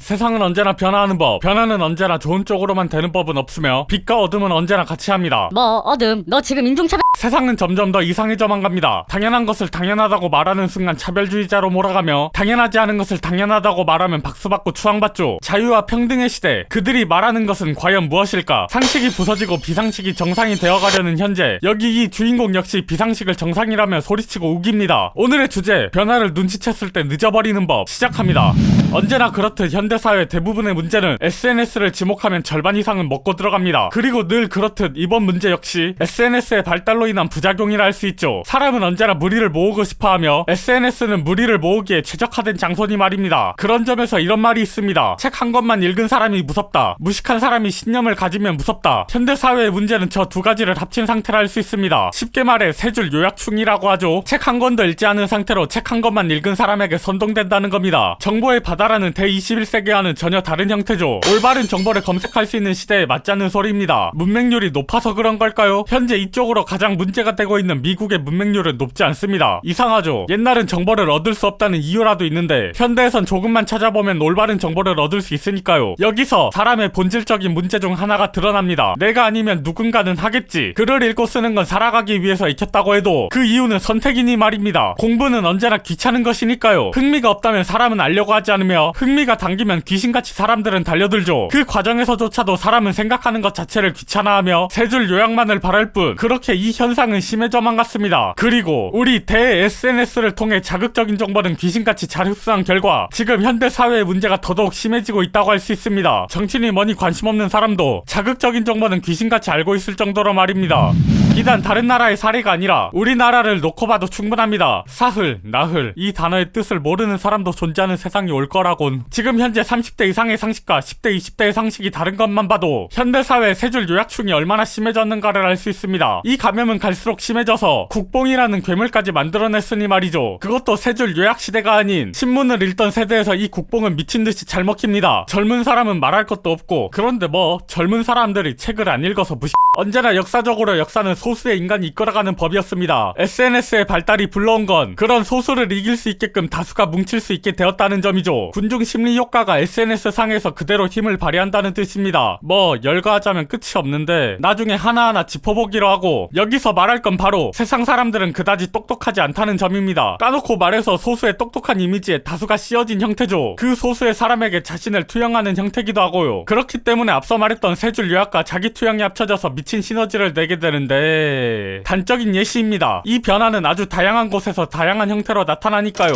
세상은 언제나 변화하는 법, 변화는 언제나 좋은 쪽으로만 되는 법은 없으며 빛과 어둠은 언제나 같이 합니다. 뭐 어둠 너 지금 인종차별 세상은 점점 더 이상해져만 갑니다. 당연한 것을 당연하다고 말하는 순간 차별주의자로 몰아가며 당연하지 않은 것을 당연하다고 말하면 박수받고 추앙받죠. 자유와 평등의 시대, 그들이 말하는 것은 과연 무엇일까? 상식이 부서지고 비상식이 정상이 되어가려는 현재, 여기 이 주인공 역시 비상식을 정상이라며 소리치고 우깁니다. 오늘의 주제, 변화를 눈치챘을 때 늦어버리는 법, 시작합니다. 언제나 그렇듯 현대사회 대부분의 문제는 SNS를 지목하면 절반 이상은 먹고 들어갑니다. 그리고 늘 그렇듯 이번 문제 역시 SNS의 발달로 인한 부작용이라 할 수 있죠. 사람은 언제나 무리를 모으고 싶어하며 SNS는 무리를 모으기에 최적화된 장소니 말입니다. 그런 점에서 이런 말이 있습니다. 책 한 권만 읽은 사람이 무섭다. 무식한 사람이 신념을 가지면 무섭다. 현대사회의 문제는 저 두 가지를 합친 상태라 할 수 있습니다. 쉽게 말해 세 줄 요약충이라고 하죠. 책 한 권도 읽지 않은 상태로 책 한 권만 읽은 사람에게 선동된다는 겁니다. 정보의 바다라는 대21세기와는 전혀 다른 형태죠. 올바른 정보를 검색할 수 있는 시대에 맞지 않는 소리입니다. 문맹률이 높아서 그런 걸까요? 현재 이쪽으로 가장 문제가 되고 있는 미국의 문맹률은 높지 않습니다. 이상하죠? 옛날은 정보를 얻을 수 없다는 이유라도 있는데 현대에선 조금만 찾아보면 올바른 정보를 얻을 수 있으니까요. 여기서 사람의 본질적인 문제 중 하나가 드러납니다. 내가 아니면 누군가는 하겠지. 글을 읽고 쓰는 건 살아가기 위해서 익혔다고 해도 그 이유는 선택이니 말입니다. 공부는 언제나 귀찮은 것이니까요. 흥미가 없다면 사람은 알려고 하지 않으며 흥미가 당기면 귀신같이 사람들은 달려들죠. 그 과정에서조차도 사람은 생각하는 것 자체를 귀찮아하며 세 줄 요약만을 바랄 뿐, 그렇게 이 현상은 심해져만 갔습니다. 그리고 우리 대 SNS를 통해 자극적인 정보는 귀신같이 잘 흡수한 결과 지금 현대 사회의 문제가 더더욱 심해지고 있다고 할 수 있습니다. 정치니 뭐니 관심 없는 사람도 자극적인 정보는 귀신같이 알고 있을 정도로 말입니다. 비단 다른 나라의 사례가 아니라 우리나라를 놓고 봐도 충분합니다. 사흘, 나흘, 이 단어의 뜻을 모르는 사람도 존재하는 세상이 올 거라곤. 지금 현재 30대 이상의 상식과 10대, 20대의 상식이 다른 것만 봐도 현대사회의 세 줄 요약충이 얼마나 심해졌는가를 알 수 있습니다. 이 감염은 갈수록 심해져서 국뽕이라는 괴물까지 만들어냈으니 말이죠. 그것도 세 줄 요약 시대가 아닌 신문을 읽던 세대에서 이 국뽕은 미친듯이 잘 먹힙니다. 젊은 사람은 말할 것도 없고, 그런데 뭐 젊은 사람들이 책을 안 읽어서 무시. 언제나 역사적으로 역사는 소수의 인간이 이끌어가는 법이었습니다. SNS의 발달이 불러온 건 그런 소수를 이길 수 있게끔 다수가 뭉칠 수 있게 되었다는 점이죠. 군중 심리 효과가 SNS 상에서 그대로 힘을 발휘한다는 뜻입니다. 뭐 열거하자면 끝이 없는데 나중에 하나하나 짚어보기로 하고, 여기서 말할 건 바로 세상 사람들은 그다지 똑똑하지 않다는 점입니다. 까놓고 말해서 소수의 똑똑한 이미지에 다수가 씌어진 형태죠. 그 소수의 사람에게 자신을 투영하는 형태기도 하고요. 그렇기 때문에 앞서 말했던 세 줄 요약과 자기 투영이 합쳐져서 미친 시너지를 내게 되는데, 단적인 예시입니다. 이 변화는 아주 다양한 곳에서 다양한 형태로 나타나니까요.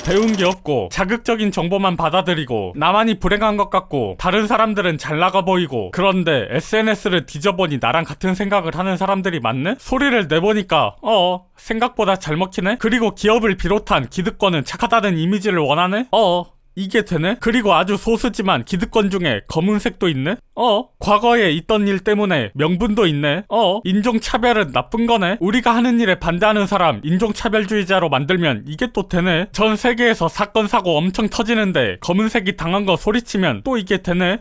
배운 게 없고 자극적인 정보만 받아들이고 나만이 불행한 것 같고 다른 사람들은 잘 나가 보이고, 그런데 SNS를 뒤져보니 나랑 같은 생각을 하는 사람들이 많네? 소리를 내보니까 생각보다 잘 먹히네? 그리고 기업을 비롯한 기득권은 착하다는 이미지를 원하네? 이게 되네? 그리고 아주 소수지만 기득권 중에 검은색도 있네? 과거에 있던 일 때문에 명분도 있네? 인종차별은 나쁜 거네? 우리가 하는 일에 반대하는 사람 인종차별주의자로 만들면 이게 또 되네? 전 세계에서 사건 사고 엄청 터지는데 검은색이 당한 거 소리치면 또 이게 되네?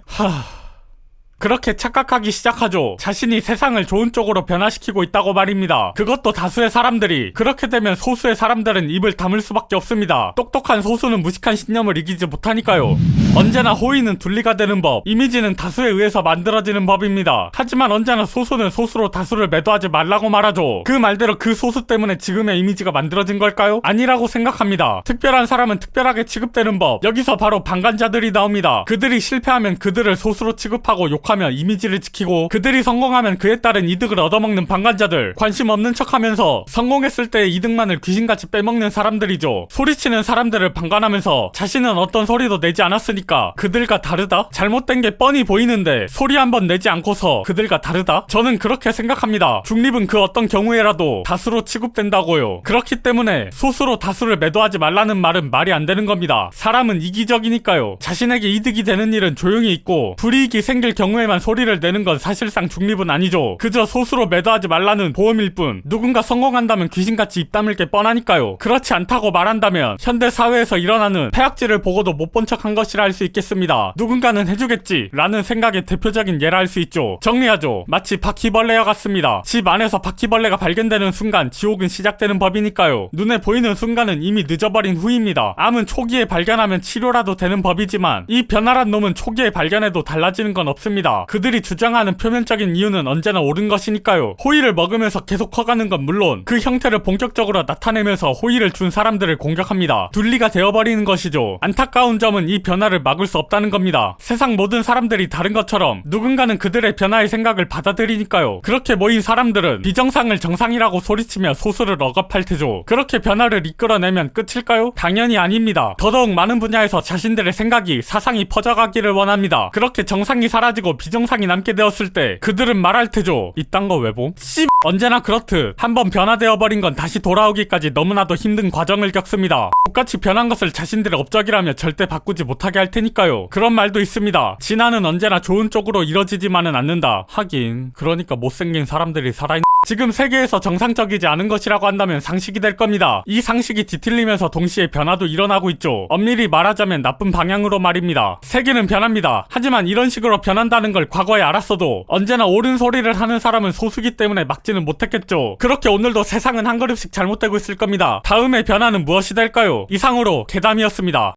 그렇게 착각하기 시작하죠. 자신이 세상을 좋은 쪽으로 변화시키고 있다고 말입니다. 그것도 다수의 사람들이. 그렇게 되면 소수의 사람들은 입을 다물 수밖에 없습니다. 똑똑한 소수는 무식한 신념을 이기지 못하니까요. 언제나 호의는 둘리가 되는 법, 이미지는 다수에 의해서 만들어지는 법입니다. 하지만 언제나 소수는 소수로 다수를 매도하지 말라고 말하죠. 그 말대로 그 소수 때문에 지금의 이미지가 만들어진 걸까요? 아니라고 생각합니다. 특별한 사람은 특별하게 취급되는 법, 여기서 바로 방관자들이 나옵니다. 그들이 실패하면 그들을 소수로 취급하고 욕하며 이미지를 지키고, 그들이 성공하면 그에 따른 이득을 얻어먹는 방관자들, 관심 없는 척하면서 성공했을 때의 이득만을 귀신같이 빼먹는 사람들이죠. 소리치는 사람들을 방관하면서 자신은 어떤 소리도 내지 않았으니까 그들과 다르다? 잘못된 게 뻔히 보이는데 소리 한번 내지 않고서 그들과 다르다? 저는 그렇게 생각합니다. 중립은 그 어떤 경우에라도 다수로 취급된다고요. 그렇기 때문에 소수로 다수를 매도하지 말라는 말은 말이 안 되는 겁니다. 사람은 이기적이니까요. 자신에게 이득이 되는 일은 조용히 있고 불이익이 생길 경우에 다음에만 소리를 내는 건 사실상 중립은 아니죠. 그저 소수로 매도하지 말라는 보험일 뿐. 누군가 성공한다면 귀신같이 입 다물 게 뻔하니까요. 그렇지 않다고 말한다면 현대 사회에서 일어나는 폐악질을 보고도 못 본 척한 것이라 할 수 있겠습니다. 누군가는 해주겠지 라는 생각의 대표적인 예라 할 수 있죠. 정리하죠. 마치 바퀴벌레와 같습니다. 집 안에서 바퀴벌레가 발견되는 순간 지옥은 시작되는 법이니까요. 눈에 보이는 순간은 이미 늦어버린 후입니다. 암은 초기에 발견하면 치료라도 되는 법이지만 이 변화란 놈은 초기에 발견해도 달라지는 건 없습니다. 그들이 주장하는 표면적인 이유는 언제나 옳은 것이니까요. 호의를 먹으면서 계속 커가는 건 물론 그 형태를 본격적으로 나타내면서 호의를 준 사람들을 공격합니다. 둘리가 되어버리는 것이죠. 안타까운 점은 이 변화를 막을 수 없다는 겁니다. 세상 모든 사람들이 다른 것처럼 누군가는 그들의 변화의 생각을 받아들이니까요. 그렇게 모인 사람들은 비정상을 정상이라고 소리치며 소수를 억압할 테죠. 그렇게 변화를 이끌어내면 끝일까요? 당연히 아닙니다. 더더욱 많은 분야에서 자신들의 생각이, 사상이 퍼져가기를 원합니다. 그렇게 정상이 사라지고 비정상이 남게 되었을 때 그들은 말할 테죠. 이딴 거 왜 봄? 언제나 그렇듯 한번 변화되어버린 건 다시 돌아오기까지 너무나도 힘든 과정을 겪습니다. 똑같이 변한 것을 자신들의 업적이라며 절대 바꾸지 못하게 할 테니까요. 그런 말도 있습니다. 진화는 언제나 좋은 쪽으로 이뤄지지만은 않는다. 하긴 그러니까 못생긴 사람들이 살아있는 지금 세계에서 정상적이지 않은 것이라고 한다면 상식이 될 겁니다. 이 상식이 뒤틀리면서 동시에 변화도 일어나고 있죠. 엄밀히 말하자면 나쁜 방향으로 말입니다. 세계는 변합니다. 하지만 이런 식으로 변한다는 걸 과거에 알았어도 언제나 옳은 소리를 하는 사람은 소수기 때문에 막지는 못했겠죠. 그렇게 오늘도 세상은 한 걸음씩 잘못되고 있을 겁니다. 다음의 변화는 무엇이 될까요? 이상으로 괴담이었습니다.